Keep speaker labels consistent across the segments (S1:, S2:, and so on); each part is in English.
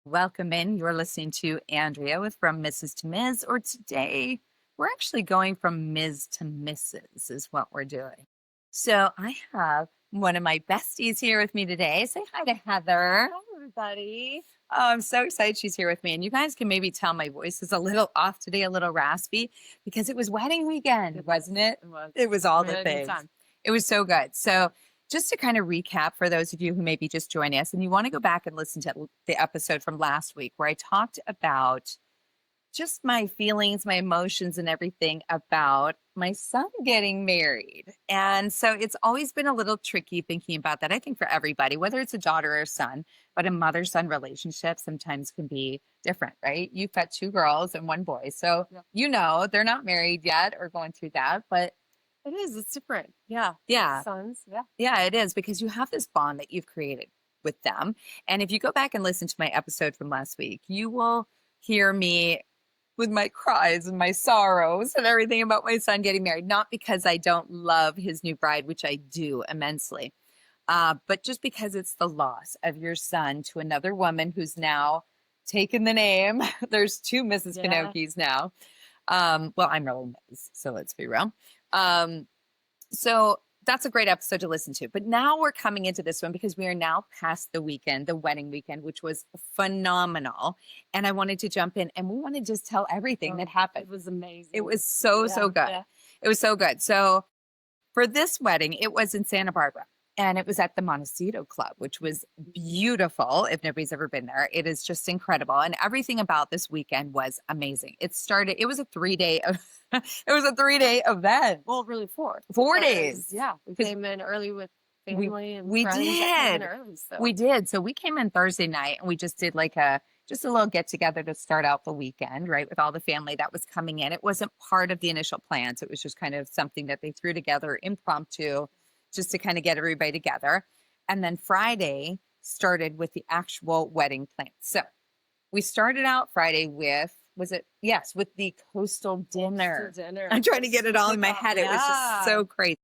S1: Welcome in. You're listening to Andrea with From Mrs. to Ms. Or today, we're actually going from Ms. to Mrs. is what we're doing. So I have one of my besties here with me today. Say hi to Heather.
S2: Hi, everybody.
S1: Oh, I'm so excited she's here with me. And you guys can maybe tell my voice is a little off today, a little raspy, because it was wedding weekend, wasn't it?
S2: It was.
S1: It was all
S2: We
S1: the
S2: had a good
S1: things.
S2: time.
S1: It was so good. So just to kind of recap for those of you who may be just joining us and you want to go back and listen to the episode from last week where I talked about just my feelings, my emotions, and everything about my son getting married. And so it's always been a little tricky thinking about that. I think for everybody, whether it's a daughter or a son, but a mother son relationship sometimes can be different, right? You've got two girls and one boy. So,
S2: Yeah.
S1: you know, they're not married yet or going through that, but
S2: It is. It's different. Yeah.
S1: yeah,
S2: Sons. Yeah.
S1: yeah, it is because you have this bond that you've created with them. And if you go back and listen to my episode from last week, you will hear me with my cries and my sorrows and everything about my son getting married. Not because I don't love his new bride, which I do immensely, but just because it's the loss of your son to another woman who's now taken the name. There's two Mrs.
S2: Yeah.
S1: Pinocchios now. Well, I'm really Ms., so let's be real. So that's a great episode to listen to. But now we're coming into this one because we are now past the weekend, the wedding weekend, which was phenomenal. And I wanted to jump in and we want to just tell everything that
S2: It
S1: happened.
S2: was amazing.
S1: It was so good.
S2: Yeah.
S1: It was so good. So for this wedding, it was in Santa Barbara and it was at the Montecito Club, which was beautiful. If nobody's ever been there, it is just incredible. And everything about this weekend was amazing. It was a 3-day, it was a 3-day event.
S2: Well, really 4.
S1: 4 days.
S2: Yeah. We came in early with family and
S1: we
S2: friends that came in
S1: did.
S2: early. So.
S1: We did. So we came in Thursday night and we just did like just a little get together to start out the weekend, right? With all the family that was coming in. It wasn't part of the initial plans. It was just kind of something that they threw together impromptu just to kind of get everybody together. And then Friday started with the actual wedding plan. So we started out Friday with, with the coastal dinner. I'm trying to get it all in my head. It was just so crazy.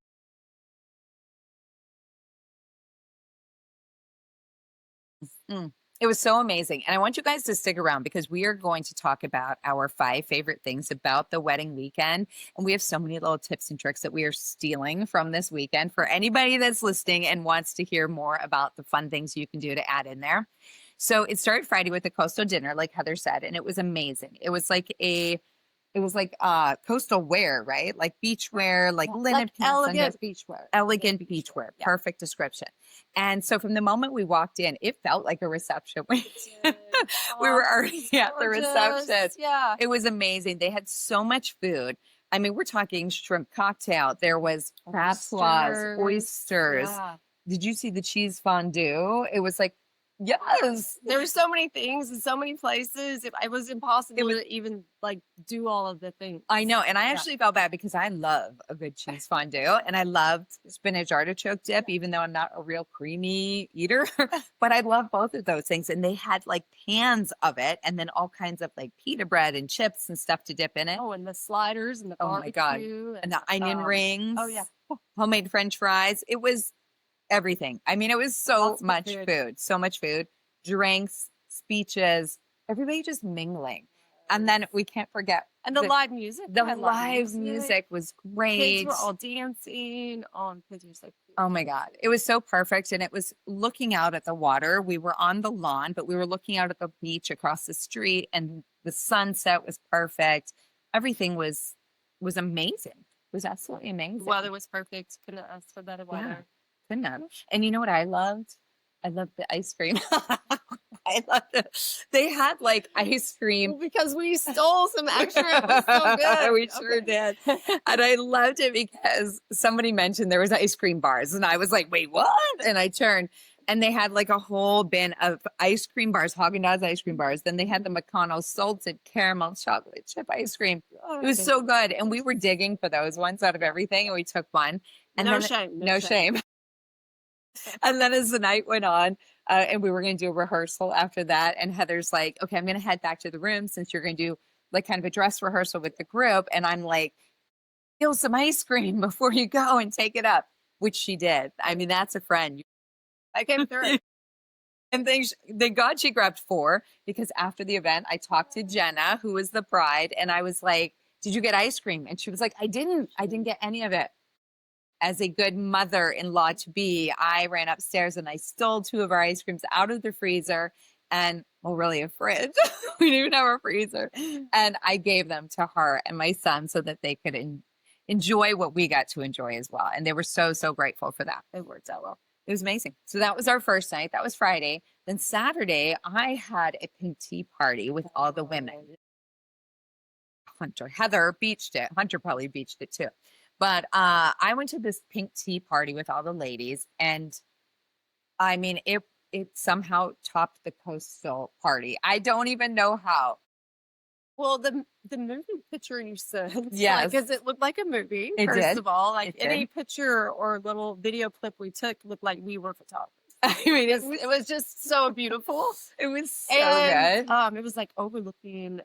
S1: It was so amazing. And I want you guys to stick around because we are going to talk about our 5 favorite things about the wedding weekend. And we have so many little tips and tricks that we are stealing from this weekend for anybody that's listening and wants to hear more about the fun things you can do to add in there. So it started Friday with a coastal dinner, like Heather said, and it was amazing. It was like coastal wear, right? Like beach wear, like linen
S2: like
S1: pants,
S2: elegant beachwear.
S1: Elegant beachwear.
S2: Yeah.
S1: Perfect description. And so from the moment we walked in, it felt like a reception. We were already at the reception.
S2: Yeah.
S1: It was amazing. They had so much food. I mean, we're talking shrimp cocktail. There was crab claws, oysters.
S2: Yeah.
S1: Did you see the cheese fondue? It was like, yes.
S2: There were so many things in so many places. It was impossible to even like do all of the things.
S1: I know. And I actually felt bad because I love a good cheese fondue and I loved spinach artichoke dip, even though I'm not a real creamy eater, but I love both of those things. And they had like pans of it and then all kinds of like pita bread and chips and stuff to dip in it.
S2: Oh, and the sliders and the barbecue.
S1: Oh my God. And the onion rings.
S2: Oh yeah.
S1: Homemade French fries. It was everything. I mean, it was so much food, so much food, drinks, speeches, everybody just mingling. And then we can't forget.
S2: And the live music.
S1: The live music was great.
S2: Kids were all dancing. Kids were so cute.
S1: Oh my God. It was so perfect. And it was looking out at the water. We were on the lawn, but we were looking out at the beach across the street and the sunset was perfect. Everything was amazing. It was absolutely amazing.
S2: The weather was perfect. Couldn't ask for better weather.
S1: Yeah. Couldn't have. And you know what I loved? I loved the ice cream. I loved it. They had like ice cream.
S2: Well, because we stole some extra. It was so good.
S1: We sure did. And I loved it because somebody mentioned there was ice cream bars. And I was like, wait, what? And I turned and they had like a whole bin of ice cream bars, Haagen-Dazs ice cream bars. Then they had the McConnell salted caramel chocolate chip ice cream. It was so good. And we were digging for those ones out of everything. And we took one. And
S2: no
S1: then, shame. And then as the night went on, and we were going to do a rehearsal after that, and Heather's like, okay, I'm going to head back to the room since you're going to do like kind of a dress rehearsal with the group. And I'm like, steal some ice cream before you go and take it up, which she did. I mean, that's a friend.
S2: I came through.
S1: And they got Chic grabbed 4 because after the event, I talked to Jenna, who was the bride, and I was like, "Did you get ice cream?" And she was like, I didn't get any of it." As a good mother-in-law to be, I ran upstairs and I stole 2 of our ice creams out of the freezer and, well, really a fridge. We didn't even have a freezer. And I gave them to her and my son so that they could enjoy what we got to enjoy as well. And they were so, so grateful for that. It worked out well. It was amazing. So that was our first night. That was Friday. Then Saturday, I had a pink tea party with all the women. Heather beached it. Hunter probably beached it too. But I went to this pink tea party with all the ladies, and I mean, it somehow topped the coastal party. I don't even know how.
S2: Well, the movie picture you sent,
S1: Yes.
S2: because it looked like a movie.
S1: It
S2: first
S1: did.
S2: of all, like
S1: It
S2: any
S1: did.
S2: picture or little video clip we took looked like we were photographers.
S1: I mean,
S2: It was just so beautiful.
S1: it was so
S2: And
S1: good.
S2: it was like overlooking.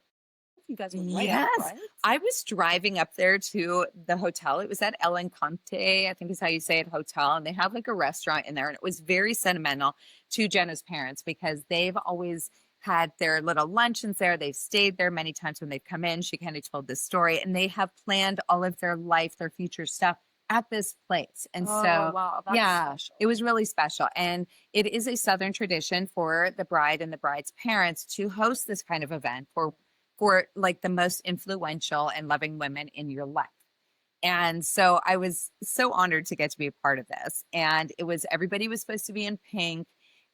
S2: You guys were right
S1: Yes.
S2: up, right?
S1: I was driving up there to the hotel. It was at El Encante, I think is how you say it, hotel. And they have like a restaurant in there. And it was very sentimental to Jenna's parents because they've always had their little luncheons there. They've stayed there many times when they've come in. She kind of told this story. And they have planned all of their life, their future stuff at this place. And
S2: Oh,
S1: so,
S2: wow, that's
S1: yeah,
S2: special.
S1: it was really special. And it is a Southern tradition for the bride and the bride's parents to host this kind of event for like the most influential and loving women in your life. And so I was so honored to get to be a part of this. And everybody was supposed to be in pink.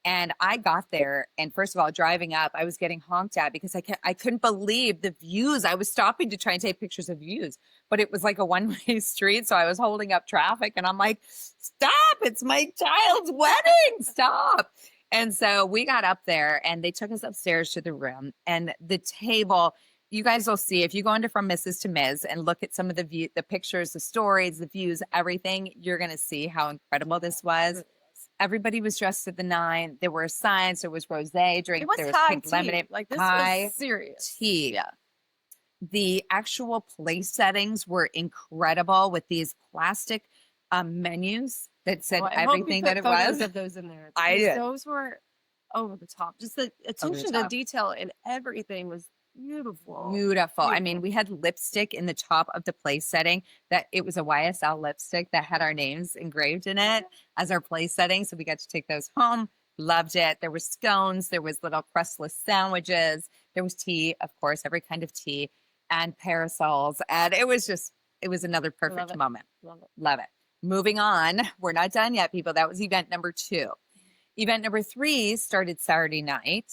S1: And I got there, and first of all, driving up, I was getting honked at because I couldn't believe the views. I was stopping to try and take pictures of views, but it was like a one-way street. So I was holding up traffic, and I'm like, "Stop! It's my child's wedding! Stop!" And so we got up there, and they took us upstairs to the room, and the table. You guys will see if you go into From Mrs. to Ms. and look at some of the pictures, the stories, the views, everything. You're going to see how incredible this was. Everybody was dressed to the 9. There were signs. There was rosé drink.
S2: It was
S1: there was
S2: high
S1: pink
S2: tea.
S1: lemonade.
S2: Like this
S1: high
S2: was serious.
S1: tea. Yeah. The actual place settings were incredible with these plastic menus that said everything that it was.
S2: Of those in there.
S1: I did.
S2: Those were over the top. Just the attention to detail and everything was beautiful.
S1: Beautiful. I mean, we had lipstick in the top of the place setting that it was a YSL lipstick that had our names engraved in it as our place setting. So we got to take those home. Loved it. There were scones. There was little crustless sandwiches. There was tea, of course, every kind of tea, and parasols. And it was another perfect moment. Love it. Moving on. We're not done yet, people. That was event number 2. Event number 3 started Saturday night,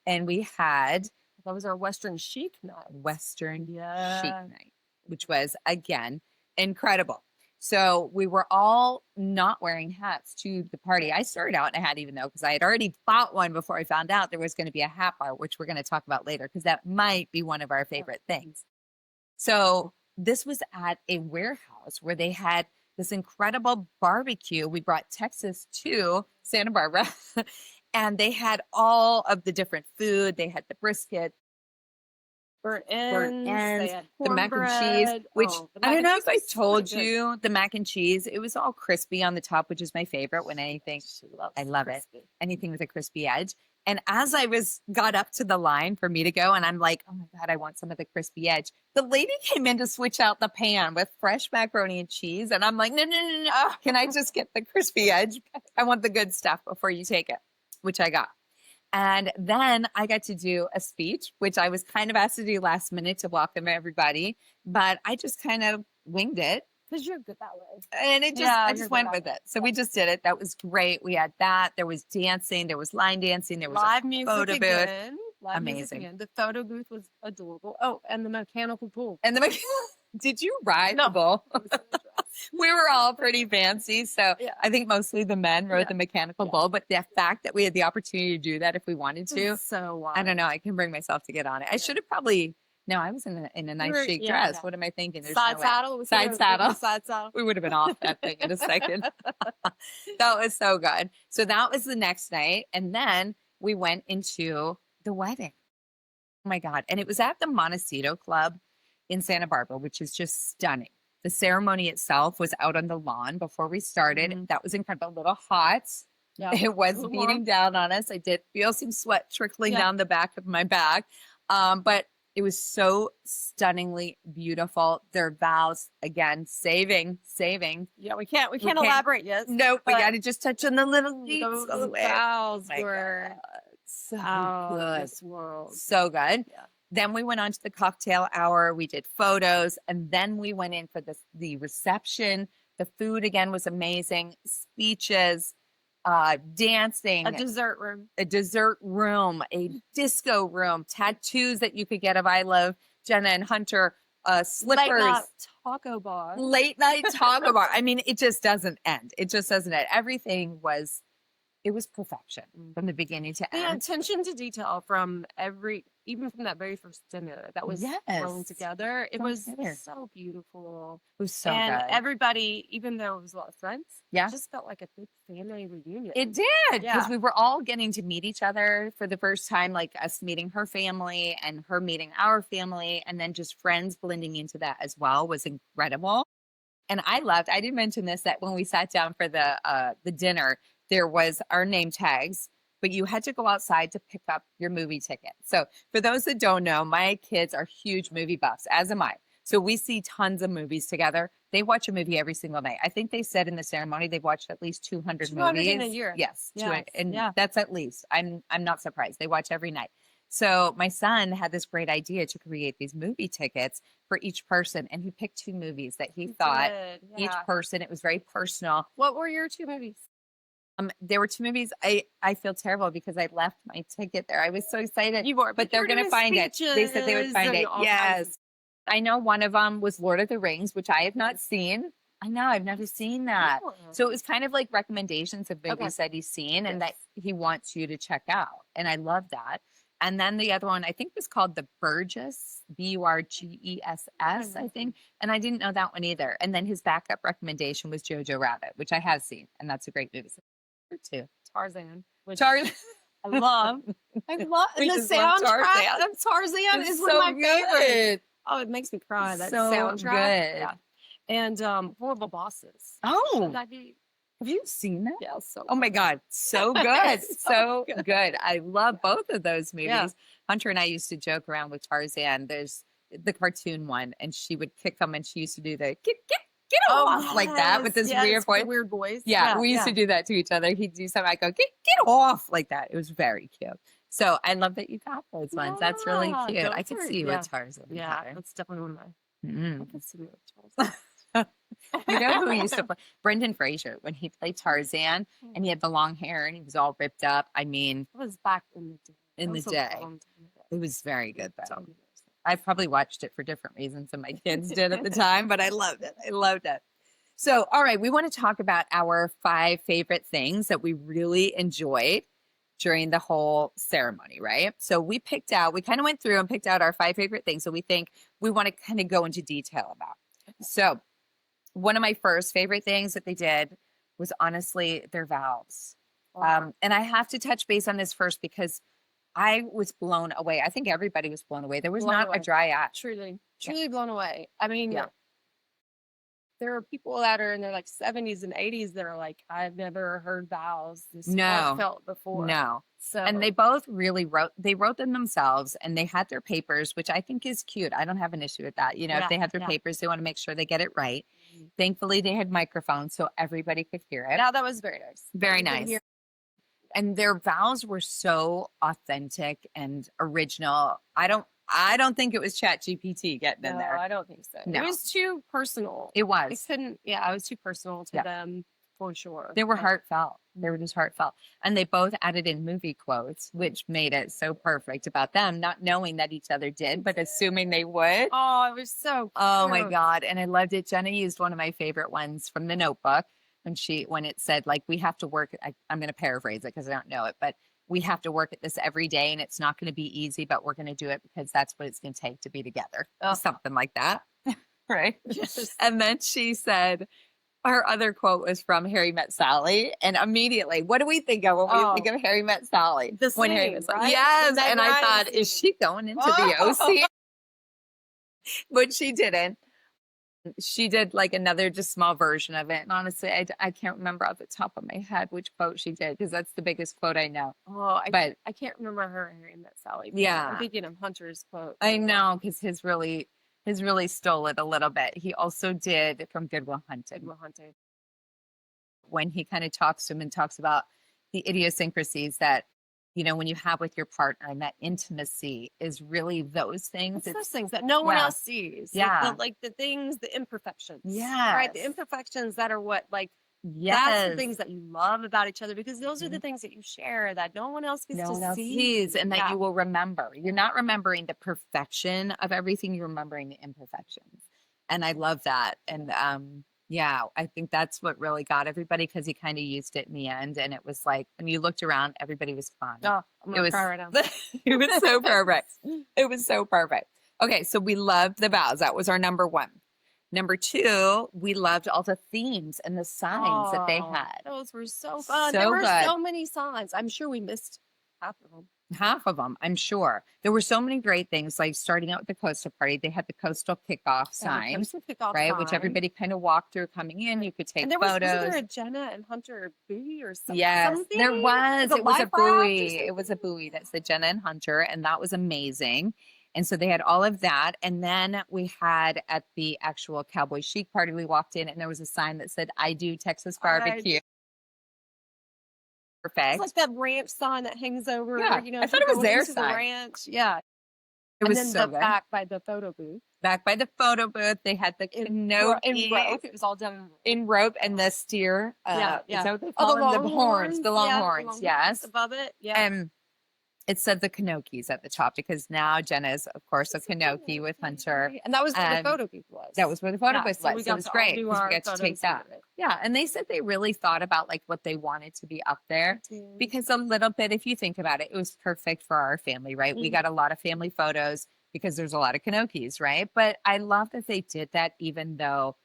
S1: and we had...
S2: That was our Western Chic night.
S1: Western Chic night, which was, again, incredible. So we were all not wearing hats to the party. I started out in a hat even though, because I had already bought one before I found out there was going to be a hat bar, which we're going to talk about later, because that might be one of our favorite things. So this was at a warehouse where they had this incredible barbecue. We brought Texas to Santa Barbara. And they had all of the different food. They had the brisket,
S2: burnt ends, they had
S1: the mac and cheese, which I don't know if I told you, the mac and cheese, it was all crispy on the top, which is my favorite when anything, I love crispy. It. Anything with a crispy edge. And as I got up to the line for me to go, and I'm like, oh my God, I want some of the crispy edge. The lady came in to switch out the pan with fresh macaroni and cheese. And I'm like, no. Can I just get the crispy edge? I want the good stuff before you take it. Which I got. And then I got to do a speech, which I was kind of asked to do last minute to welcome everybody, but I just kind of winged it.
S2: Because you're good that way.
S1: And I just went with it. So we just did it. That was great. We had that. There was dancing. There was line dancing. There was
S2: live
S1: a
S2: music
S1: photo
S2: again.
S1: booth.
S2: Live
S1: amazing.
S2: Again. The photo booth was adorable. Oh, and the mechanical bull.
S1: And did you ride the bull? We were all pretty fancy. So yeah. I think mostly the men rode the mechanical bull, but the fact that we had the opportunity to do that if we wanted to,
S2: so wild.
S1: I don't know. I can bring myself to get on it. I should have probably, no, I was in a nice chic dress. What am I thinking? There's
S2: side saddle.
S1: Side saddle.
S2: Side saddle.
S1: We would have been off that thing in a second. That was so good. So that was the next night. And then we went into the wedding. Oh my God. And it was at the Montecito Club in Santa Barbara, which is just stunning. The ceremony itself was out on the lawn before we started. Mm-hmm. That was incredible. A little hot.
S2: Yeah.
S1: It was
S2: Warm.
S1: beating down on us. I did feel some sweat trickling
S2: Yeah.
S1: down the back of my back. But it was so stunningly beautiful. Their vows, again, saving.
S2: Yeah, we can't
S1: can't-
S2: elaborate yet.
S1: Nope, we
S2: but
S1: got to just touch on the little deets
S2: those
S1: of the way.
S2: vows
S1: My
S2: were
S1: God, so
S2: out of
S1: good.
S2: this world.
S1: So good.
S2: Yeah.
S1: Then we went on to the cocktail hour. We did photos, and then we went in for the reception. The food again was amazing. Speeches, dancing,
S2: A dessert room.
S1: a dessert room, a disco room, tattoos that you could get of I love Jenna and Hunter, slippers.
S2: Late night taco bar.
S1: Late night taco bar. I mean, it just doesn't end. It just doesn't end. Everything was, it was perfection from the beginning to
S2: The
S1: end.
S2: attention to detail from even from that very first dinner that was thrown
S1: Yes.
S2: together. It
S1: So
S2: was
S1: good.
S2: so beautiful.
S1: It was so
S2: And
S1: good.
S2: everybody, even though it was a lot of friends,
S1: Yeah.
S2: it just felt like a big family reunion.
S1: It did, because
S2: Yeah.
S1: we were all getting to meet each other for the first time, like us meeting her family and her meeting our family, and then just friends blending into that as well was incredible. And I did mention this, that when we sat down for the dinner, there was our name tags, but you had to go outside to pick up your movie ticket. So for those that don't know, my kids are huge movie buffs, as am I. So we see tons of movies together. They watch a movie every single night. I think they said in the ceremony they've watched at least 200
S2: 200
S1: movies
S2: in a year.
S1: Yes,
S2: Yes,
S1: and
S2: yeah.
S1: that's at least. I'm not surprised. They watch every night. So my son had this great idea to create these movie tickets for each person, and he picked 2 movies that he thought each
S2: Yeah.
S1: person. It was very personal.
S2: What were your 2 movies?
S1: There were 2 movies. I feel terrible because I left my ticket there. I was so excited.
S2: You were,
S1: But they're going to find it. They said they would find it. Yes. I know one of them was Lord of the Rings, which I have not seen. I know, I've never seen that. So it was kind of like recommendations of movies that he's seen and that he wants you to check out. And I love that. And then the other one, I think, was called The Burgess, Burgess, I think. And I didn't know that one either. And then his backup recommendation was Jojo Rabbit, which I have seen. And that's a great movie. Too.
S2: Tarzan. Which
S1: Tarzan.
S2: I love.
S1: We
S2: the
S1: just love
S2: soundtrack of Tarzan is one of my favorites. Oh, it makes me cry. That
S1: So
S2: soundtrack.
S1: good.
S2: Yeah. And Horrible Bosses.
S1: Oh,
S2: Should that be?
S1: have you seen that?
S2: Yeah. So.
S1: Oh my God, so good. so
S2: So
S1: good. I love both of those movies.
S2: Yeah.
S1: Hunter and I used to joke around with Tarzan. There's the cartoon one, and she would kick him, and she used to do the get off like that with this weird voice.
S2: Weird voice.
S1: Yeah, we used to do that to each other. He'd do something, I go, get off like that. It was very cute. So I love that you got those ones. That's really
S2: Yeah,
S1: cute. I
S2: those
S1: could
S2: are-
S1: see you
S2: yeah.
S1: with Tarzan.
S2: Yeah,
S1: Heather.
S2: that's definitely one of my.
S1: Mm.
S2: I can see me with Tarzan.
S1: You know who used to play? Brendan Fraser, when he played Tarzan and he had the long hair and he was all ripped up. I mean,
S2: It was back in the day.
S1: In
S2: That
S1: the
S2: was a
S1: day.
S2: long time ago.
S1: it was very good though.
S2: 10 years.
S1: I've probably watched it for different reasons than my kids did at the time, but I loved it. I loved it. So, all right, we want to talk about our 5 favorite things that we really enjoyed during the whole ceremony, right? So we kind of went through and picked out our 5 favorite things that we think we want to kind of go into detail about. So one of my first favorite things that they did was honestly their vows. And I have to touch base on this first because I was blown away. I think everybody was blown away. There was
S2: Blown
S1: not
S2: away.
S1: a dry eye.
S2: Truly
S1: Yeah.
S2: blown away. I mean,
S1: Yeah.
S2: there are people that are in their like 70s and 80s that are like, I've never heard vows this
S1: No.
S2: heartfelt before.
S1: No.
S2: So
S1: And they both really wrote them themselves and they had their papers, which I think is cute. I don't have an issue with that. You know, if
S2: Yeah,
S1: they have their
S2: yeah.
S1: papers, they want to make sure they get it right.
S2: Mhm.
S1: Thankfully, they had microphones so everybody could hear it.
S2: Now that was very nice.
S1: Very
S2: You could
S1: nice.
S2: hear-
S1: And their vows were so authentic and original. I don't think it was Chat GPT getting in
S2: No,
S1: there.
S2: I don't think so.
S1: No.
S2: It was too personal.
S1: It
S2: It
S1: was.
S2: couldn't. Yeah, it was too personal to
S1: Yeah.
S2: them for sure.
S1: They were
S2: But-
S1: heartfelt. They were just heartfelt. And they both added in movie quotes, which made it so perfect about them, not knowing that each other did, but assuming they would.
S2: Oh, it was so.
S1: Oh my
S2: cute.
S1: God. And I loved it. Jenna used one of my favorite ones from the notebook when it said, like, we have to work. I'm going to paraphrase it because I don't know it, but we have to work at this every day and it's not going to be easy, but we're going to do it because that's what it's going to take to be together.
S2: Oh.
S1: Something like that. Right.
S2: Yes.
S1: And then she said, her other quote was from Harry Met Sally. And immediately, what do we think of when we think of Harry Met Sally?
S2: The
S1: When Harry
S2: scene,
S1: Met Sally.
S2: right?
S1: Yes.
S2: The
S1: And I
S2: Meg
S1: thought,
S2: Ryan
S1: is
S2: scene.
S1: she going into the
S2: Oh.
S1: OC? But she didn't. She did like another just small version of it. And honestly, I can't remember off the top of my head which quote she did because that's the biggest quote I know.
S2: Oh,
S1: But
S2: I can't remember her name that Sally. I'm
S1: yeah,
S2: thinking of Hunter's quote.
S1: I know because his really stole it a little bit. He also did from Good Will Hunting
S2: Good Will Hunting.
S1: when he kind of talks to him and talks about the idiosyncrasies that when you have with your partner, and that intimacy is really those things.
S2: It's those things that no one else sees.
S1: Yeah.
S2: Like the things, the imperfections.
S1: Yeah.
S2: Right. The imperfections that are what that's
S1: Yes.
S2: the things that you love about each other, because those are the things that you share that no one else gets
S1: No
S2: to
S1: one else
S2: see.
S1: sees, and that you will remember. You're not remembering the perfection of everything, you're remembering the imperfections. And I love that. And yeah, I think that's what really got everybody, because he kind of used it in the end. And it was like when you looked around, everybody was fine.
S2: Oh, I'm gonna cry right now.
S1: It was so perfect. It was so perfect. Okay, so we loved the vows. That was our number one. Number two, we loved all the themes and the signs that they had.
S2: Those were so fun.
S1: So
S2: there were
S1: good.
S2: so many signs. I'm sure we missed half of them.
S1: Half of them, I'm sure. There were so many great things, like starting out with the coastal party. They had the coastal kickoff sign, right? Which everybody kind of walked through coming in. You could take photos.
S2: Was there a Jenna and Hunter buoy or something?
S1: Yes, there was. It was a buoy. It was a buoy that said Jenna and Hunter, and that was amazing. And so they had all of that. And then we had at the actual Cowboy Chic party, we walked in and there was a sign that said, "I do Texas barbecue." Perfect.
S2: It's like that ranch sign that hangs over.
S1: Yeah, I thought it was their sign.
S2: The ranch. Yeah.
S1: It was so good.
S2: Back by the photo booth.
S1: Back by the photo booth, they had the canopy
S2: in rope. It was all done
S1: in rope, and the steer.
S2: Yeah.
S1: Is that what they call them? The horns. The longhorns. Yes.
S2: Above it. Yeah.
S1: And it said the Kanokis at the top, because now Jenna is, of course, a Kanoki with Hunter.
S2: And that was where the photo booth was.
S1: That was where the photo booth was. So it was great. We got to take that.
S2: It.
S1: Yeah. And they said they really thought about like what they wanted to be up there, because a little bit, if you think about it, it was perfect for our family, right? Mm-hmm. We got a lot of family photos because there's a lot of Kanokis, right? But I love that they did that, even though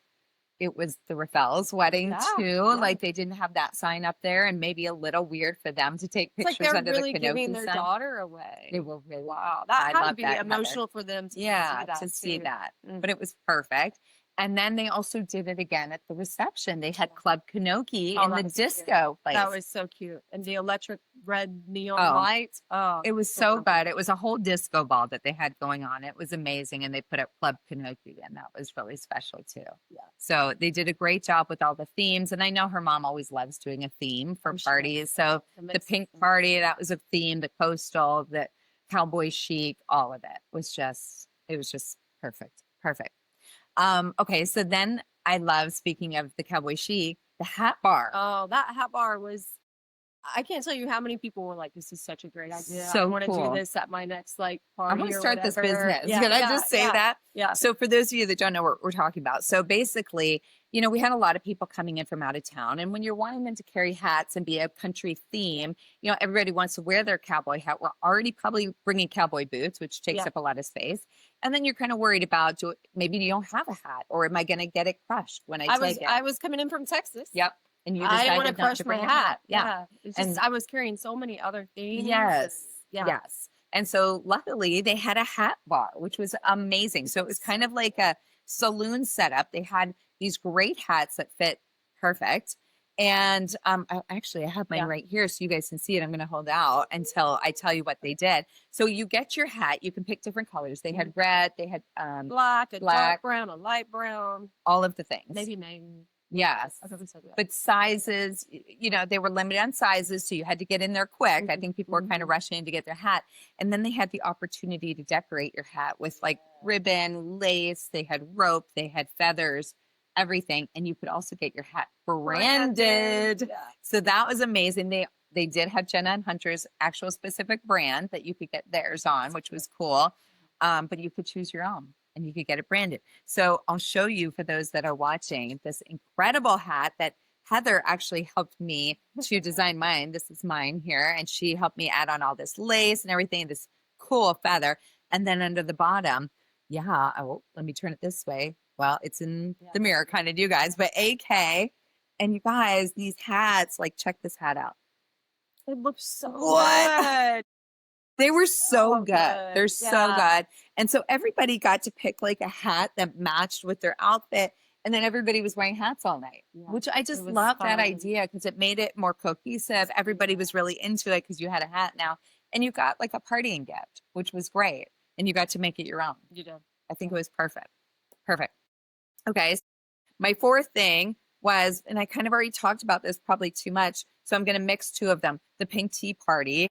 S1: it was the Raphael's wedding too. Yeah. Like they didn't have that sign up there, and maybe a little weird for them to take pictures under
S2: really
S1: the Kanoki
S2: giving their
S1: sign.
S2: Daughter away.
S1: They were really,
S2: wow. That had to be emotional
S1: Heather.
S2: For them to
S1: see that. Mm-hmm. But it was perfect. And then they also did it again at the reception. They had Club Kanoki in the disco place.
S2: That was so cute. And the electric red neon lights. Oh,
S1: it was so good. It was a whole disco ball that they had going on. It was amazing. And they put up Club Kanoki, and that was really special too. Yeah. So they did a great job with all the themes. And I know her mom always loves doing a theme for parties. So the pink party, that was a theme, the coastal, the Cowboy Chic, all of it was just perfect. Perfect. Okay, so then I love, speaking of the Cowboy Chic, the hat bar.
S2: Oh, that hat bar was, I can't tell you how many people were like, "This is such a great idea.
S1: So
S2: I want to do this at my next party."
S1: I'm going to start this business. Can I just say that?
S2: Yeah.
S1: So for those of you that don't know what we're talking about, so basically, we had a lot of people coming in from out of town, and when you're wanting them to carry hats and be a country theme, everybody wants to wear their cowboy hat. We're already probably bringing cowboy boots, which takes up a lot of space. And then you're kind of worried about, maybe you don't have a hat, or am I going to get it crushed when I take it?
S2: I was coming in from Texas.
S1: Yep. And you
S2: I
S1: decided
S2: want to crush my hat.
S1: Yeah.
S2: And I was carrying so many other things.
S1: Yes. Yes. And so luckily they had a hat bar, which was amazing. So it was kind of like a saloon setup. They had these great hats that fit perfect. And I have mine right here so you guys can see it. I'm going to hold out until I tell you what they did. So you get your hat. You can pick different colors. They had red. They had
S2: black, dark brown, a light brown.
S1: All of the things.
S2: Maybe navy.
S1: Yes. But sizes, they were limited on sizes. So you had to get in there quick. I think people were kind of rushing in to get their hat. And then they had the opportunity to decorate your hat with like ribbon, lace. They had rope. They had feathers, everything. And you could also get your hat branded. Yeah. So that was amazing. They did have Jenna and Hunter's actual specific brand that you could get theirs on, which was cool. But you could choose your own. And you could get it branded. So I'll show you, for those that are watching, this incredible hat that Heather actually helped me to design mine. This is mine here. And she helped me add on all this lace and everything, this cool feather. And then under the bottom, let me turn it this way. Well, it's in the mirror kind of, you guys, but AK. And you guys, these hats, like, check this hat out.
S2: It looks so good.
S1: They were so
S2: So
S1: good. They're
S2: good.
S1: so
S2: Yeah.
S1: good. And so everybody got to pick like a hat that matched with their outfit. And then everybody was wearing hats all night,
S2: Yeah.
S1: which I
S2: It
S1: just
S2: was
S1: love that
S2: fun.
S1: idea because it made it more cohesive. Everybody was really into it because you had a hat now and you got like a partying gift, which was great. And you got to make it your own.
S2: You did.
S1: I think it was perfect. Perfect. Okay. My fourth thing was, and I kind of already talked about this probably too much. So I'm going to mix two of them, the pink tea party.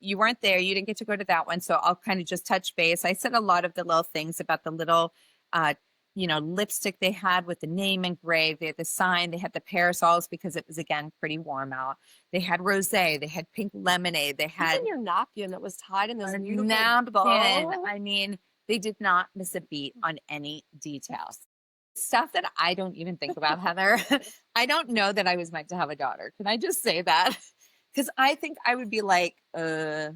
S1: You weren't there. You didn't get to go to that one. So I'll kind of just touch base. I said a lot of the little things about the little, uh, lipstick they had with the name engraved. They had the sign. They had the parasols because it was, again, pretty warm out. They had rosé. They had pink lemonade. They had
S2: Even your napkin that was tied in this
S1: a
S2: beautiful
S1: napkin.
S2: bow.
S1: I mean, they did not miss a beat on any details. Stuff that I don't even think about, Heather. I don't know that I was meant to have a daughter. Can I just say that? Because I think I would be like, I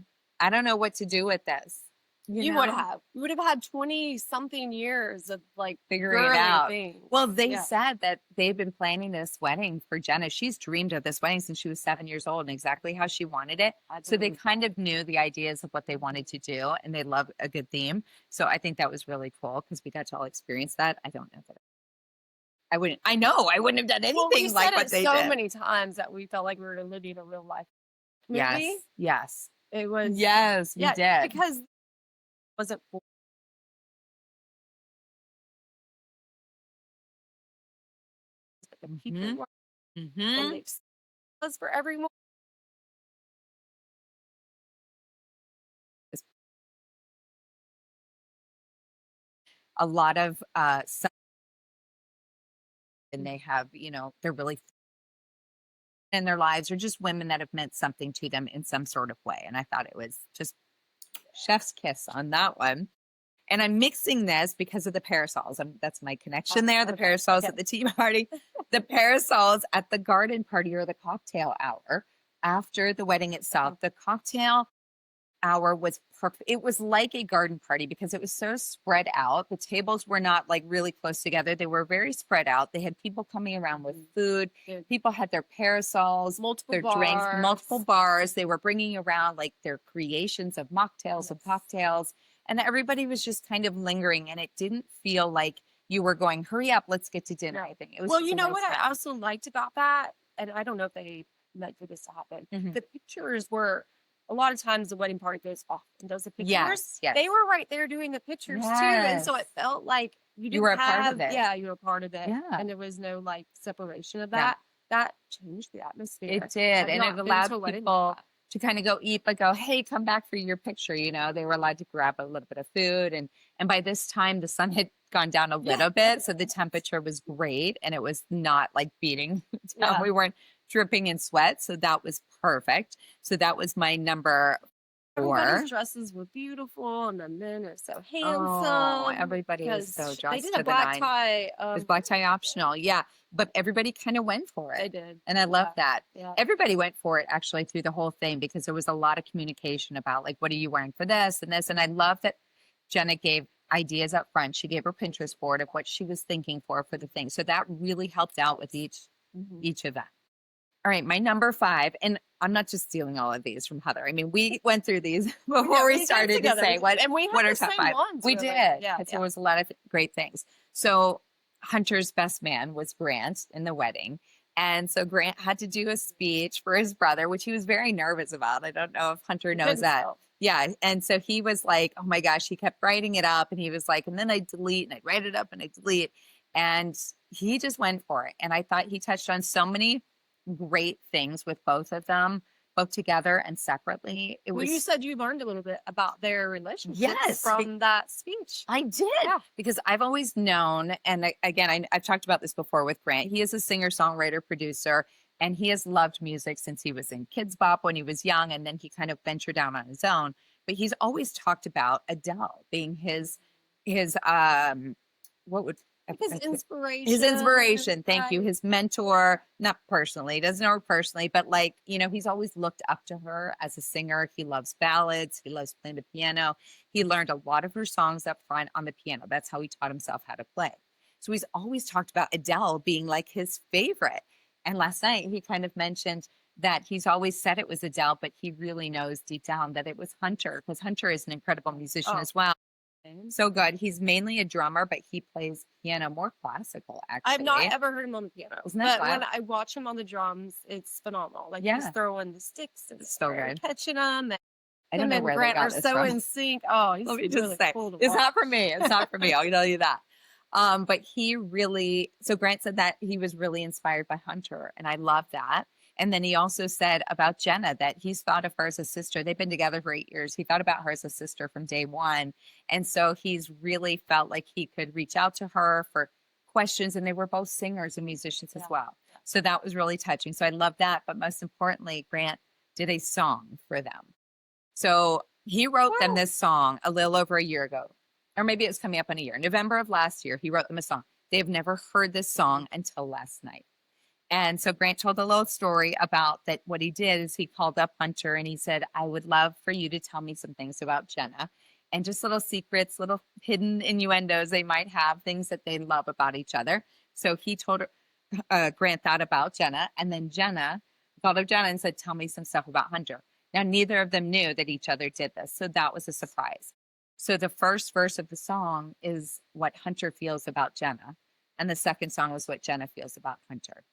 S1: don't know what to do with this.
S2: You would have. You would have had 20 something years of like
S1: Figuring it
S2: girly
S1: out.
S2: things.
S1: Well, they
S2: Yeah.
S1: said that they've been planning this wedding for Jenna. She's dreamed of this wedding since she was 7 years old and exactly how she wanted it. So they kind of knew the ideas of what they wanted to do and they love a good theme. So I think that was really cool because we got to all experience that. I don't know that I wouldn't. I know I wouldn't have done
S2: Well, we
S1: anything like
S2: said
S1: what
S2: it
S1: they
S2: so
S1: did.
S2: many times that we felt like we were living a real life movie.
S1: Yes. Yes.
S2: It was.
S1: Yes, we
S2: Yeah,
S1: did.
S2: because it wasn't for the people
S1: Mhm.
S2: were, and
S1: Mhm.
S2: the was for everyone.
S1: It's a lot of and they have, they're really in their lives or just women that have meant something to them in some sort of way. And I thought it was just chef's kiss on that one. And I'm mixing this because of the parasols. That's my connection there. The
S2: Okay.
S1: parasols
S2: Yeah.
S1: at the tea party, the parasols at the garden party or the cocktail hour after the wedding itself. The cocktail hour was perfect. It was like a garden party because it was so spread out. The tables were not like really close together. They were very spread out. They had people coming around with food. People had their parasols,
S2: Multiple
S1: their drinks,
S2: bars.
S1: multiple bars. They were bringing around like their creations of mocktails and cocktails. And everybody was just kind of lingering and it didn't feel like you were going, hurry up, let's get to dinner.
S2: No.
S1: I think it was
S2: Well,
S1: just
S2: you
S1: a
S2: know
S1: nice
S2: what I
S1: time.
S2: also liked about that, and I don't know if they meant for this to happen.
S1: Mhm.
S2: The pictures were a lot of times the wedding party goes off and does the pictures.
S1: Yes, yes.
S2: They were right there doing the pictures too, and so it
S1: Yes.
S2: felt like you didn't
S1: were a
S2: have,
S1: part of it.
S2: Yeah, you were a part of it.
S1: Yeah.
S2: And there was no like separation of
S1: Yeah.
S2: that. That changed the atmosphere.
S1: It did.
S2: I've
S1: And
S2: not
S1: it
S2: been
S1: allowed
S2: to a wedding like
S1: people
S2: that.
S1: to kind of go eat, but go, hey, come back for your picture. They were allowed to grab a little bit of food. And by this time the sun had gone down a little bit. So the temperature was great and it was not like beating down.
S2: Yeah.
S1: We weren't dripping in sweat. So that was perfect. So that was my number 4.
S2: Everybody's dresses were beautiful, and the men are so
S1: Oh,
S2: handsome.
S1: everybody was so
S2: Because they
S1: dressed
S2: did
S1: to
S2: a
S1: the
S2: black
S1: nine.
S2: tie.
S1: It was black tie optional. Yeah. But everybody kind of went for
S2: They
S1: it.
S2: did.
S1: And I love
S2: Yeah.
S1: that.
S2: Yeah.
S1: Everybody went for it actually through the whole thing because there was a lot of communication about like, what are you wearing for this and this? And I love that Jenna gave ideas up front. She gave her Pinterest board of what she was thinking for the thing. So that really helped out with each event. All right, my number 5, and I'm not just stealing all of these from Heather. I mean, we went through these before we
S2: did
S1: started to
S2: together.
S1: say what
S2: And we had
S1: what
S2: the
S1: are top
S2: same
S1: 5.
S2: ones,
S1: We
S2: really.
S1: did.
S2: Yeah,
S1: Because
S2: yeah.
S1: there was a lot of great things. So Hunter's best man was Grant in the wedding. And so Grant had to do a speech for his brother, which he was very nervous about. I don't know if Hunter knows that.
S2: So,
S1: Yeah. And so he was like, oh my gosh, he kept writing it up and he was like, and then I'd delete and I'd write it up and I'd delete. And he just went for it. And I thought he touched on so many great things with both of them, both together and separately. It
S2: well,
S1: was
S2: you said you learned a little bit about their relationship
S1: Yes,
S2: from that speech.
S1: I did
S2: Yeah.
S1: because I've always known, and I've talked about this before with Grant. He is a singer, songwriter, producer, and he has loved music since he was in Kids Bop when he was young, and then he kind of ventured out on his own. But he's always talked about Adele being his what would
S2: His inspiration.
S1: his inspiration. Thank you.
S2: right?
S1: His mentor, not personally, doesn't know her personally, but like, he's always looked up to her as a singer. He loves ballads. He loves playing the piano. He learned a lot of her songs up front on the piano. That's how he taught himself how to play. So he's always talked about Adele being like his favorite. And last night he kind of mentioned that he's always said it was Adele, but he really knows deep down that it was Hunter, because Hunter is an incredible musician
S2: Oh.
S1: as well. So good. He's mainly a drummer, but he plays piano, more classical,
S2: I've not
S1: actually.
S2: ever heard him on the piano,
S1: Isn't that
S2: but when
S1: wild?
S2: I watch him on the drums, it's phenomenal. Like
S1: Yeah.
S2: he's throwing the sticks and
S1: So good.
S2: catching them. And
S1: I don't
S2: him
S1: know
S2: and
S1: where they
S2: Grant
S1: got
S2: are
S1: this
S2: so
S1: from.
S2: in sync. Oh, he's
S1: Let me
S2: really
S1: just say,
S2: cool to
S1: it's
S2: watch.
S1: not for me. It's not for me. I'll tell you that. But he really, so Grant said that he was really inspired by Hunter, and I love that. And then he also said about Jenna that he's thought of her as a sister. They've been together for 8 years. He thought about her as a sister from day one. And so he's really felt like he could reach out to her for questions. And they were both singers and musicians as well. So that was really touching. So I love that. But most importantly, Grant did a song for them. So he wrote them this song a little over a year ago, or maybe it was coming up on a year. November of last year, he wrote them a song. They've never heard this song until last night. And so Grant told a little story about that. What he did is he called up Hunter and he said, I would love for you to tell me some things about Jenna and just little secrets, little hidden innuendos they might have, things that they love about each other. So he told Grant that about Jenna. And then Jenna called up Jenna and said, tell me some stuff about Hunter. Now, neither of them knew that each other did this. So that was a surprise. So the first verse of the song is what Hunter feels about Jenna. And the second song was what Jenna feels about Hunter.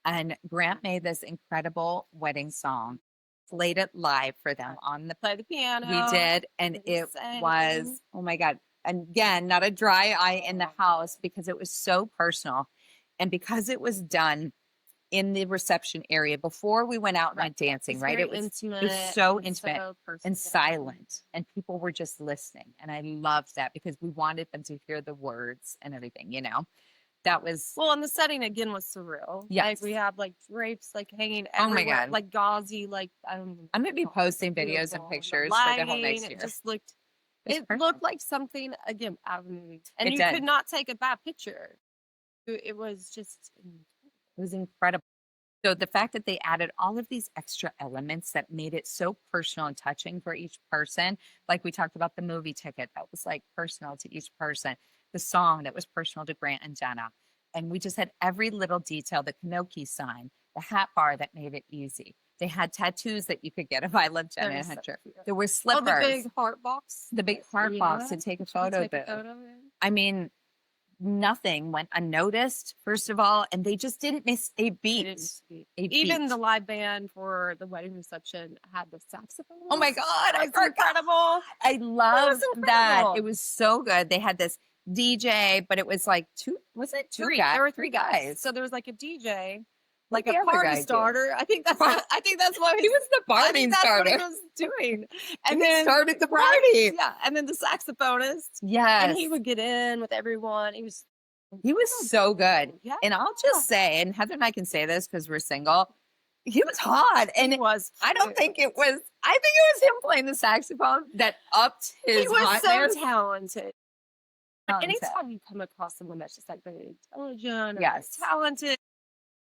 S1: And Grant made this incredible wedding song, played it live for them on the
S2: Play the piano.
S1: We did. And it was, oh my God. And again, not a dry eye in the house because it was so personal. And because it was done in the reception area before we went out and went dancing, right? It was so intimate and silent, and people were just listening. And I loved that because we wanted them to hear the words and everything, that was
S2: and the setting again was surreal.
S1: Yes.
S2: Like we had like drapes like hanging
S1: Oh my
S2: everywhere,
S1: God.
S2: like gauzy, like
S1: I'm gonna be posting videos and pictures for the whole next year.
S2: It just looked
S1: It
S2: looked like something again out of a movie. And
S1: It
S2: you
S1: did.
S2: could not take a bad picture. It was just
S1: It was incredible. So the fact that they added all of these extra elements that made it so personal and touching for each person, like we talked about the movie ticket that was like personal to each person, the song that was personal to Grant and Jenna. And we just had every little detail, the Kanoki sign, the hat bar that made it easy. They had tattoos that you could get if I loved Jenna and Hunter. There were slippers.
S2: the big heart box.
S1: The big heart box to take a photo booth. I mean, nothing went unnoticed, first of all, and they just didn't miss a beat.
S2: Even the live band for the wedding reception had the saxophone.
S1: Oh my God,
S2: It's incredible.
S1: I love that. It was so good. They had this DJ, but it was like two guys?
S2: There were three guys. So there was like a DJ, like
S1: What'd
S2: a
S1: the other guy
S2: party
S1: do?
S2: starter. I think that's what
S1: He was the
S2: I
S1: party
S2: think that's
S1: starter.
S2: what he was doing.
S1: And then started the party.
S2: Yeah, and then the saxophonist.
S1: Yes.
S2: And he would get in with everyone. He was
S1: so good.
S2: Yeah.
S1: And I'll just say, and Heather and I can say this because we're single, he was hot. And I don't think it was, I think it was him playing the saxophone that upped his
S2: He was
S1: hotness.
S2: so talented. Anytime you come across someone that's just like very intelligent,
S1: Yes.
S2: talented,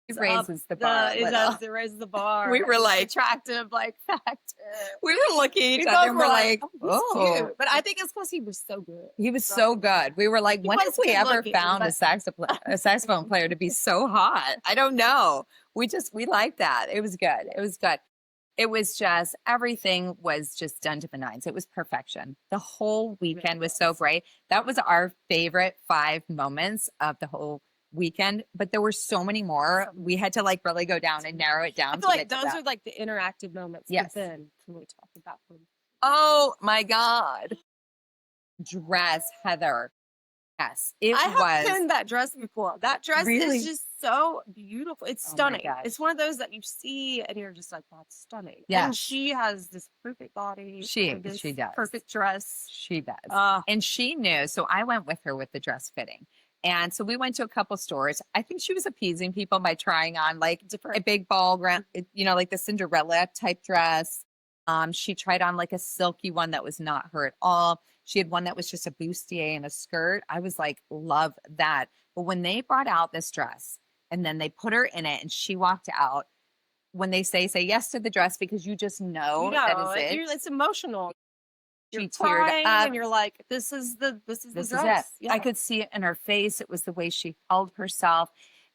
S1: It raises the bar.
S2: it raises the bar.
S1: We were like
S2: attractive, like factor.
S1: We were looking at each
S2: We
S1: other
S2: both
S1: and
S2: were
S1: we're
S2: like,
S1: like,
S2: oh, he's cute. But I think it's because he was so good.
S1: He was so good. We were like,
S2: He
S1: when
S2: was
S1: have we
S2: good
S1: ever
S2: looking,
S1: found
S2: but-
S1: a saxophone player to be so hot? I don't know. We liked that. It was good. It was good. It was just, everything was just done to the nines. It was perfection. The whole weekend was so great. That was our favorite 5 moments of the whole weekend, but there were so many more. We had to like really go down and narrow it down.
S2: I feel like those are like the interactive moments.
S1: Yes.
S2: But then can we talk about them?
S1: Oh my God. Dress, Heather. Yes, it
S2: I
S1: was.
S2: have pinned that dress before. That dress
S1: Really?
S2: is just so beautiful. It's
S1: Oh my
S2: stunning.
S1: gosh.
S2: It's one of those that you see and you're just like, that's stunning.
S1: Yes.
S2: And she has this perfect body.
S1: She
S2: and this
S1: does.
S2: Perfect dress.
S1: She does. And she knew. So I went with her with the dress fitting. And so we went to a couple stores. I think she was appeasing people by trying on like a big ball, like the Cinderella type dress. She tried on like a silky one that was not her at all. She had one that was just a bustier and a skirt. I was like, love that. But when they brought out this dress and then they put her in it and she walked out, when they say yes to the dress, because you just know that is it.
S2: It's emotional. You're
S1: She teared
S2: crying
S1: up.
S2: and you're like, this is the
S1: This is
S2: dress.
S1: it. I could see it in her face. It was the way she held herself.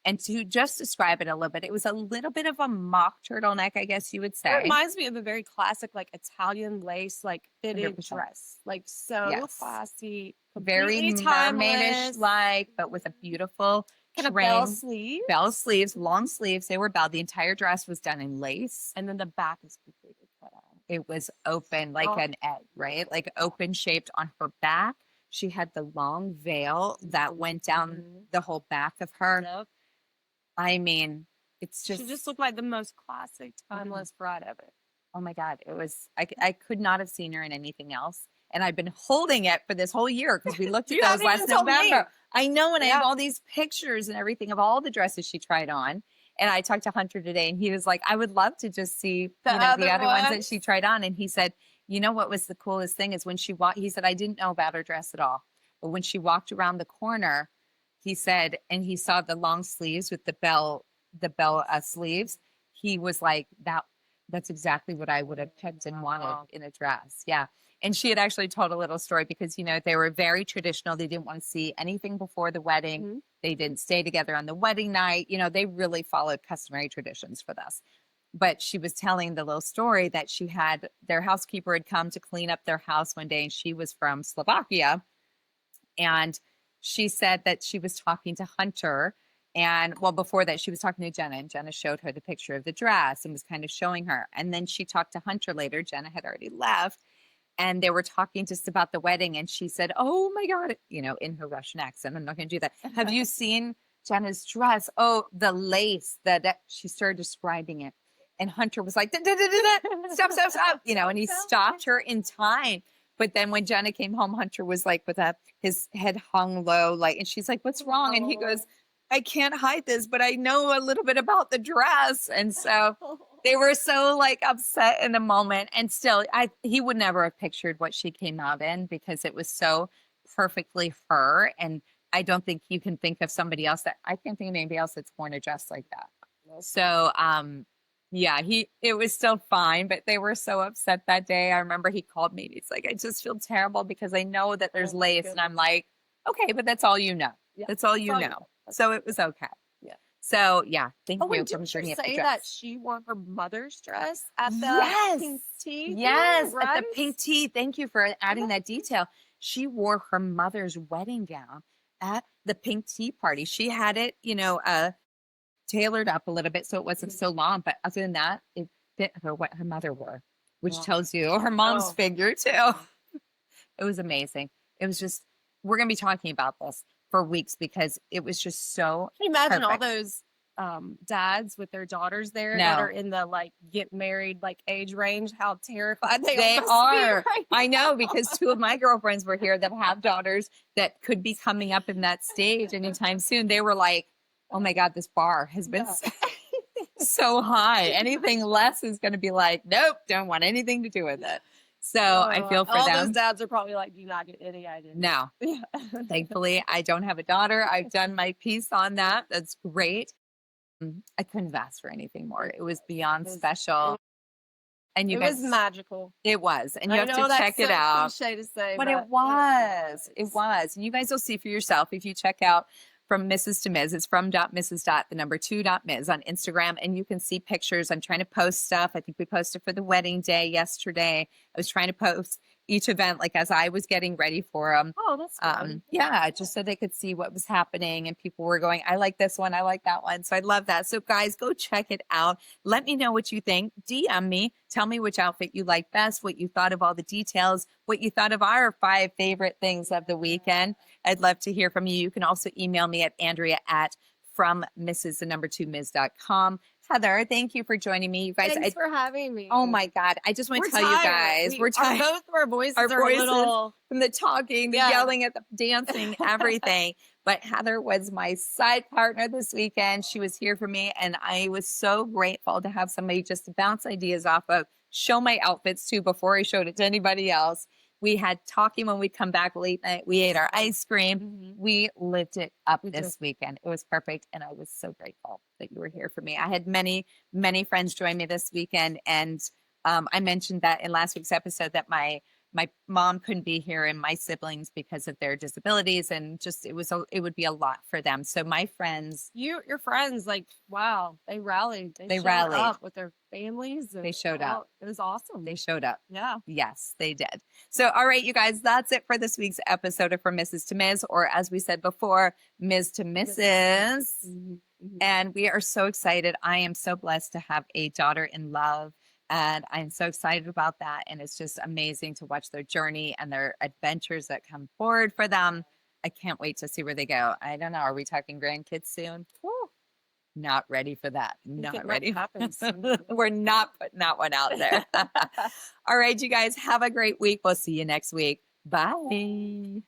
S1: And to just describe it a little bit, it was a little bit of a mock turtleneck, I guess you would
S2: It
S1: say.
S2: reminds me of a very classic, like Italian lace, like fitted
S1: 100%.
S2: dress, like so
S1: Yes.
S2: classy,
S1: Very
S2: completely
S1: mermaidish
S2: timeless.
S1: like, but with a beautiful
S2: Kind of bell
S1: train,
S2: sleeve,
S1: bell sleeves, long sleeves. They were bell. The entire dress was done in lace.
S2: and then the back is completely cut out.
S1: It was open like
S2: Oh.
S1: an egg, right? Like open shaped on her back. She had the long veil that went down the whole back of her.
S2: Yep.
S1: I mean, it's
S2: She just looked like the most classic, timeless bride ever.
S1: oh my God, it was, I could not have seen her in anything else. And I've been holding it for this whole year because we looked at
S2: You
S1: those
S2: haven't
S1: last
S2: even told me.
S1: November. I know, and I have
S2: Yeah.
S1: all these pictures and everything of all the dresses she tried on. And I talked to Hunter today, and he was like, I would love to just see
S2: The
S1: the
S2: other
S1: other ones that
S2: ones.
S1: she tried on. And he said, you know what was the coolest thing is when she walked, he said, I didn't know about her dress at all. But when she walked around the corner, he said, and he saw the long sleeves with the bell sleeves, he was like, that's exactly what I would have picked and wanted
S2: Wow.
S1: in a dress. Yeah. And she had actually told a little story because, you know, they were very traditional. They didn't want to see anything before the wedding.
S2: Mhm.
S1: They didn't stay together on the wedding night. You know, they really followed customary traditions for this. But she was telling the little story that she had their housekeeper had come to clean up their house one day, and she was from Slovakia. And she said that she was talking to Hunter. And well, before that, she was talking to Jenna, and Jenna showed her the picture of the dress and was kind of showing her. And then she talked to Hunter later. Jenna had already left. And they were talking just about the wedding. And she said, oh my God, you know, in her Russian accent, I'm not going to do that. Have you seen Jenna's dress? Oh, the lace that she started describing it. And Hunter was like, stop, stop, stop, you know, and he stopped her in time. But then when Jenna came home, Hunter was like with his head hung low, like, and she's like, what's wrong? And he goes, I can't hide this, but I know a little bit about the dress. And so they were so like upset in the moment. And still, he would never have pictured what she came out in because it was so perfectly her. And I don't think you can think of somebody else I can't think of anybody else that's worn a dress like that. So, yeah, it was still fine, but they were so upset that day. I remember he called me and he's like, I just feel terrible because I know that there's lace. And I'm like, okay, but that's all you know.
S2: Yeah,
S1: that's all you know. So it was okay.
S2: Yeah.
S1: So yeah, thank you
S2: And
S1: for
S2: didn't
S1: bringing
S2: you
S1: up the
S2: say
S1: dress.
S2: that she wore her mother's dress at the
S1: Yes.
S2: pink tea?
S1: Yes,
S2: right?
S1: at the pink tea. Thank you for adding that detail. She wore her mother's wedding gown at the pink tea party. She had it, you know, tailored up a little bit so it wasn't so long. But other than that, it fit her what her mother wore, which tells you her mom's figure too. It was amazing. It was just, we're going to be talking about this for weeks because it was just so
S2: Can you imagine
S1: perfect.
S2: all those dads with their daughters there that are in the like get married like age range? How terrified they
S1: are.
S2: Right
S1: I know because two of my girlfriends were here that have daughters that could be coming up in that stage anytime soon. They were like, oh my God, this bar has been so high. Anything less is going to be like, nope, don't want anything to do with it. So I feel for
S2: all
S1: them.
S2: those dads are probably like, do not get any idea.
S1: No, thankfully, I don't have a daughter. I've done my piece on that. That's great. I couldn't have asked for anything more. It was beyond special. And you guys,
S2: was magical.
S1: It was. And you have
S2: know
S1: to check it out.
S2: Cliche to say,
S1: But it was. It was. And you guys will see for yourself if you check out From Mrs. to Ms. It's from Mrs. The number 2.ms on Instagram. And you can see pictures. I'm trying to post stuff. I think we posted for the wedding day yesterday. I was trying to post each event like as I was getting ready for them.
S2: Oh, that's fun.
S1: Yeah, just so they could see what was happening and people were going, I like this one, I like that one. So I love that. So guys, go check it out. Let me know what you think. DM me. Tell me which outfit you like best, what you thought of all the details, what you thought of our 5 favorite things of the weekend. I'd love to hear from you. You can also email me at Andrea at from Mrs. the number 2ms.com. Heather, thank you for joining me. You guys,
S2: Thanks for having me.
S1: Oh my God. I just want to tell you guys, we're tired.
S2: Both of our voices are
S1: voices,
S2: a little
S1: from the talking, the yelling at the dancing, everything. But Heather was my side partner this weekend. She was here for me. And I was so grateful to have somebody just to bounce ideas off of, show my outfits too before I showed it to anybody else. We had talking when we come back late night. We ate our ice cream. Mm-hmm. We lived it up this weekend. It was perfect. And I was so grateful that you were here for me. I had many, many friends join me this weekend. And I mentioned that in last week's episode that my my mom couldn't be here and my siblings because of their disabilities, and just it would be a lot for them. So my friends,
S2: Your friends, like, wow, they rallied. They
S1: they
S2: showed
S1: rallied.
S2: up with their families.
S1: They
S2: And
S1: showed up.
S2: it was awesome.
S1: They showed up.
S2: Yeah.
S1: Yes, they did. So, all right, you guys, that's it for this week's episode of From Mrs. to Ms., or as we said before, Ms. to Mrs.
S2: Mhm, mhm.
S1: And we are so excited. I am so blessed to have a daughter in love. And I'm so excited about that. And it's just amazing to watch their journey and their adventures that come forward for them. I can't wait to see where they go. I don't know. Are we talking grandkids soon?
S2: Whew,
S1: Not ready for that.
S2: I think
S1: Not
S2: it might
S1: ready.
S2: happen soon.
S1: We're not putting that one out there. All right, you guys, have a great week. We'll see you next week. Bye.